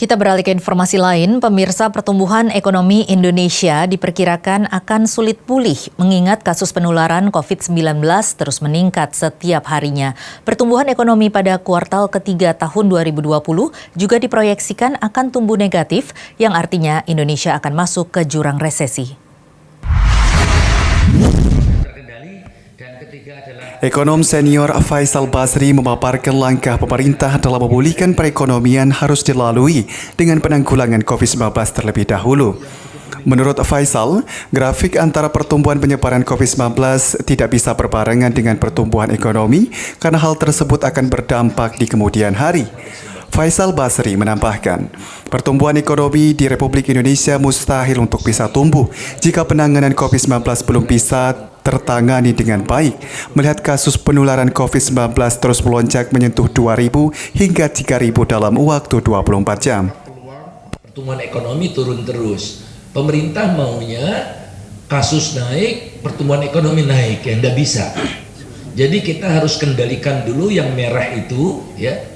Kita beralih ke informasi lain, pemirsa, pertumbuhan ekonomi Indonesia diperkirakan akan sulit pulih mengingat kasus penularan COVID-19 terus meningkat setiap harinya. Pertumbuhan ekonomi pada kuartal ketiga tahun 2020 juga diproyeksikan akan tumbuh negatif, yang artinya Indonesia akan masuk ke jurang resesi. Ekonom senior Faisal Basri memaparkan langkah pemerintah dalam memulihkan perekonomian harus dilalui dengan penanggulangan COVID-19 terlebih dahulu. Menurut Faisal, grafik antara pertumbuhan penyebaran COVID-19 tidak bisa berbarengan dengan pertumbuhan ekonomi karena hal tersebut akan berdampak di kemudian hari. Faisal Basri menambahkan, pertumbuhan ekonomi di Republik Indonesia mustahil untuk bisa tumbuh jika penanganan COVID-19 belum bisa tertangani dengan baik, melihat kasus penularan COVID-19 terus melonjak menyentuh 2.000 hingga 3.000 dalam waktu 24 jam. Pertumbuhan ekonomi turun terus. Pemerintah maunya kasus naik, pertumbuhan ekonomi naik, ya nggak bisa. Jadi kita harus kendalikan dulu yang merah itu, ya.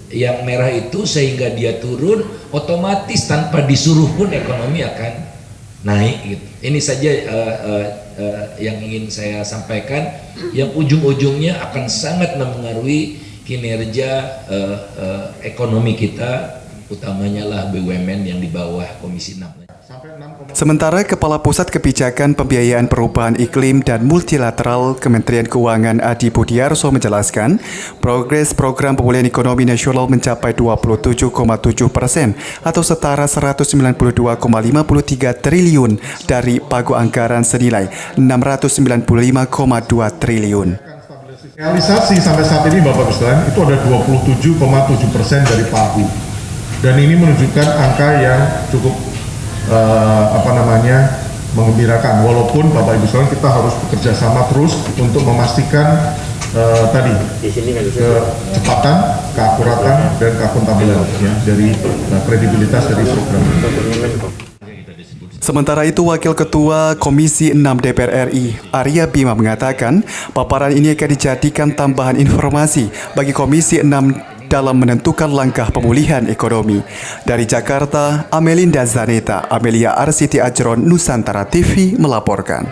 Yang merah itu sehingga dia turun, otomatis tanpa disuruh pun ekonomi akan naik gitu. Ini saja yang ingin saya sampaikan, yang ujung-ujungnya akan sangat mempengaruhi kinerja ekonomi kita, utamanya lah BUMN yang di bawah Komisi 6. Sementara Kepala Pusat Kebijakan Pembiayaan Perubahan Iklim dan Multilateral Kementerian Keuangan Adi Budiarso menjelaskan, progres program pemulihan ekonomi nasional mencapai 27,7% atau setara 192,53 triliun dari pagu anggaran senilai 695,2 triliun. Realisasi sampai saat ini Bapak Presiden itu ada 27,7% dari pagu, dan ini menunjukkan angka yang cukup menggembirakan, walaupun Bapak Ibu sekalian kita harus bekerja sama terus untuk memastikan kecepatan, keakuratan dan keakuntabel ya, dari kredibilitas dari program. Sementara itu, Wakil Ketua Komisi 6 DPR RI, Arya Bima mengatakan, paparan ini akan dijadikan tambahan informasi bagi Komisi 6 dalam menentukan langkah pemulihan ekonomi. Dari Jakarta, Amelinda Zaneta, Amelia Arsiti Ajron, Nusantara TV melaporkan.